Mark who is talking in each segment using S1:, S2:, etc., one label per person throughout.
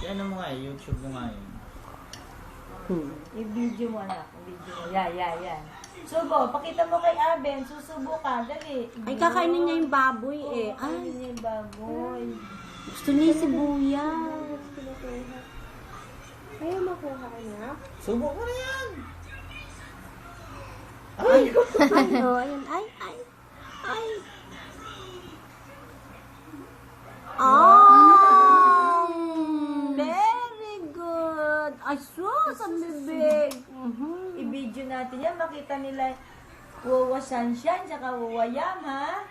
S1: Ano mo nga, YouTube mo nga yun.
S2: I-video mo anak. I-video mo. Yan. Subo, pakita mo kay Aben. Susubo ka. Dali.
S3: Ay, kakainin niya yung baboy eh.
S2: Ay,
S3: Ay,
S2: niya yung baboy.
S3: gusto niya yung sibuyas.
S4: Ayaw makuha ka na.
S1: Subo ko na yan!
S3: Ay, ano, ayun, ay. Oh, very good. Ay, sus, ang bibig.
S2: I-video natin yan. Makita nila Wawa Shanshan tsaka Wawa Yam, ha?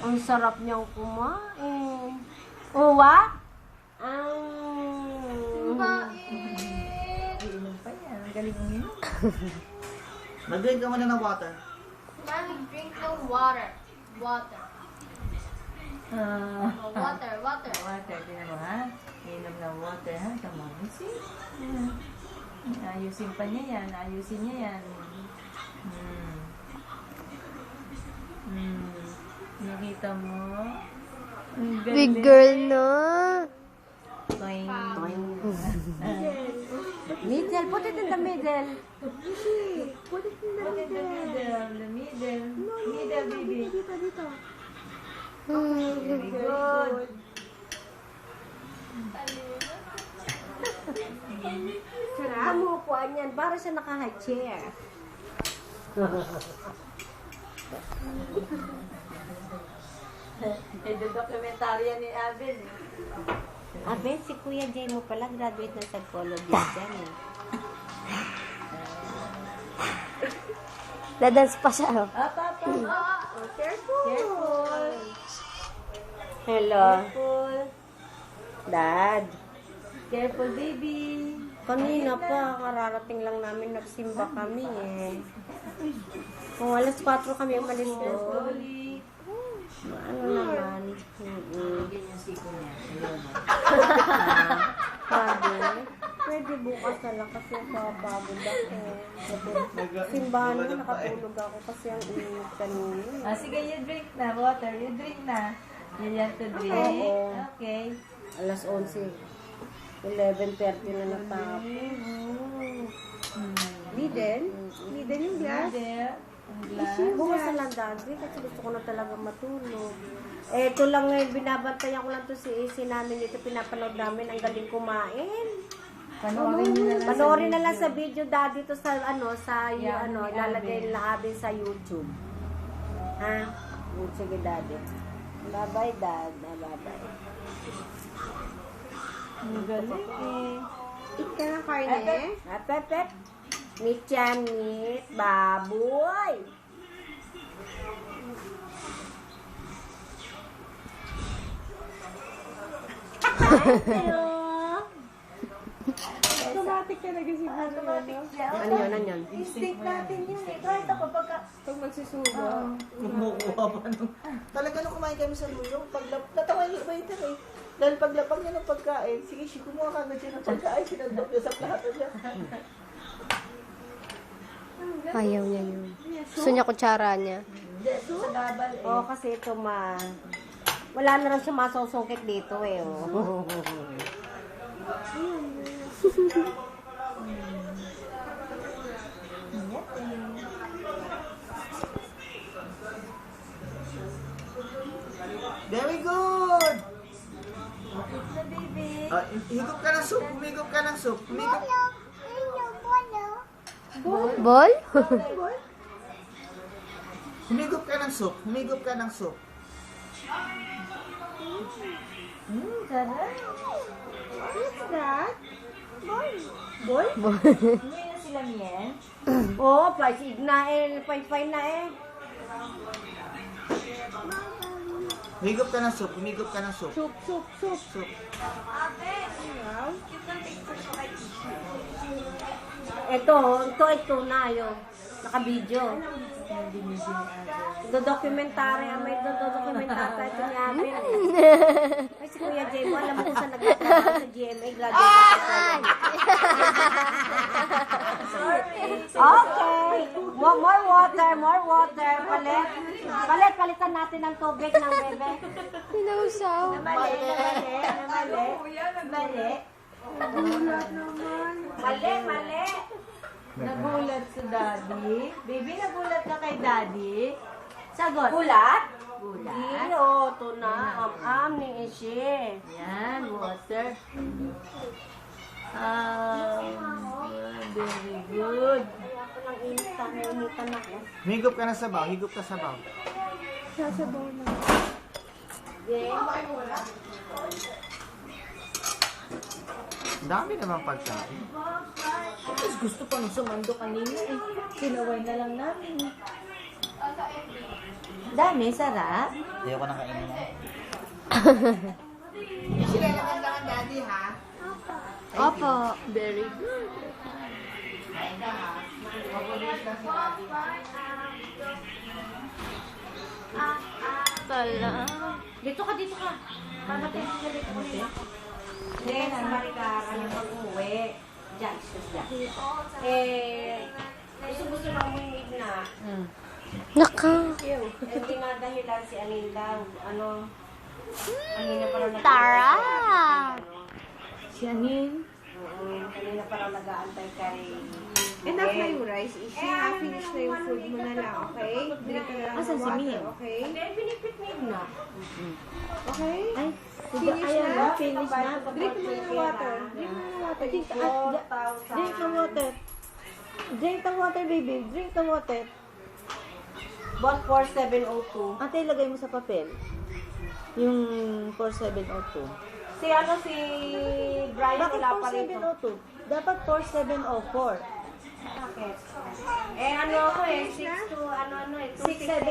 S3: Ang sarap niyang kumain. Uwa?
S2: Iinom pa yan. Ang galing mo yun.
S1: Mag-drink ka muna ng water.
S4: Mommy, drink the water. Water. Water.
S2: Water. Tingnan mo, ha? Iinom ng water, ha? Come on. See? Ayusin pa niya yan. Ayusin niya yan. Nakita mo? Ang galing.
S5: Big girl na.
S2: Toing.
S3: Middle, put it in the middle.
S2: Put it in the middle. The middle. Middle, baby.
S4: Dito.
S2: Very good.
S3: Sarap. Umupuan yan. Para siya naka-high chair.
S2: Dokumentarya ni Abel.
S3: Abe, si Kuya Jay mo pala, graduate ng psychology dyan eh.
S5: Dadance pa siya. Oh.
S2: Careful.
S3: Hello,
S2: Careful.
S3: Dad.
S2: Careful, baby.
S3: Kanina pa, kararating lang namin, nagsimba kami eh. Kung alas 4 kami umalis doon.
S2: Slowly.
S3: Ano naman?
S2: Ganyan yung siko niya.
S3: Pwede bukas na lang kasi papagod ako. Simbahan mo, nakatulog ako kasi ang init kanina.
S2: Sige, you drink na. Water. You drink na. You have to drink.
S3: Oo.
S2: Okay.
S3: Alas 11. 11:30 na natapos.
S4: Liden yung glass.
S2: There. Ang glass.
S3: Bukas na lang dadri kasi gusto ko na talaga matulog. Eh, ito lang ngayon, binabantayan ko lang to si namin dito, pinapanood namin, ang galing kumain. Panoorin na lang sa video daddy to sa
S2: Yeah, ni
S3: lalagay
S2: Abel.
S3: nila Abel sa YouTube. Ha? Sige daddy. Bye-bye dad. Bye-bye.
S2: Ang galing eh.
S4: Eat ka ng karne.
S3: Pep. Meet yan, meet. Baboy. Hello.
S4: Automatic ka na kasi
S2: Automatic siya.
S3: Ano yun?
S2: Instinct natin yun eh. Kahit ako pagka...
S4: Pag magsusubo.
S1: Kumukuha pa nung... Talaga nung kumain kami sa luyo, natawa yung waiter eh. Dahil paglapag niya ng pagkain, sige, kumuha ka na siya ng pagkain, sinandok niya sa plato niya.
S5: Ayaw niya yun. Gusto niya kutsara niya.
S2: Sa gabal eh.
S3: Oo, kasi ito wala na rin siya masusungkit dito eh. Oh.
S1: Very good!
S2: Eat na, baby.
S1: Higop ka ng soup, humigop ka ng soup. Humigop.
S5: Ball?
S1: Humigop ka ng soup, humigop ka ng soup.
S2: Sarap.
S4: What's that?
S2: Boy? Hindi na sila miyan.
S3: Oo, paisig na eh. Fine na eh.
S1: Humigop ka ng soup, humigop ka ng soup.
S4: Soup.
S1: Soup.
S3: Ito na yun. Naka-video. Dodokumentary. May dodokumentary ito niya. Ay, si Kuya Jay mo, alam mo kung saan nagtatrabaho sa GMA. Graduate sa Okay. More water. Palit. palitan natin ng tubig ng bebe.
S5: Pinausaw.
S2: Mali.
S3: Mali.
S2: Nagulat si Daddy. Baby, nagulat ka kay Daddy. Sagot.
S3: Gulat?
S2: Gulat.
S3: Iyo, ito na. Am ni Ishi.
S2: Yan, water. Very good.
S3: Ako lang initan ako.
S1: Higop ka na sa baw, higop ka sa baw. Ang dami naman pagkain.
S2: Tapos gusto pa nung sumando kanina eh. Sinaway na lang namin eh. Dami, sarap.
S1: Ayoko na kainin mo. Sila naman lang ang daddy, ha?
S5: Opo.
S2: Very good. Tala.
S3: Dito ka. Pamatay ka dito ko nila. Hindi, sa Marikara na pag-uwi. Diyan, sus diyan. Gusto na umuwi na.
S5: Naka.
S3: Dinadahilan si Aninda. Kanina pa lang
S5: Tara!
S2: Si Anin.
S3: Kanina pa lang nag-aantay kay...
S6: Enough na yung rice, Ishi. Finish na yung food mo na lang, okay? Drink ka na lang
S2: Asan
S6: ng
S2: si
S6: water,
S2: Mia?
S6: okay?
S3: Hindi, pinipit na.
S6: Okay?
S2: Ay,
S6: Finish
S2: ayan
S6: na?
S2: na, finish na.
S6: Drink mo ng water. Drink mo ng water, Ishi.
S2: Drink the water. Drink the water, baby. Drink the water.
S3: 14702.
S2: Ate, ilagay mo sa papel. Yung 4702.
S3: Si Brian
S2: Bakit
S3: wala pa rito.
S2: 4702? Dapat 4704.
S3: Bakit? Ano ako 6 to 267.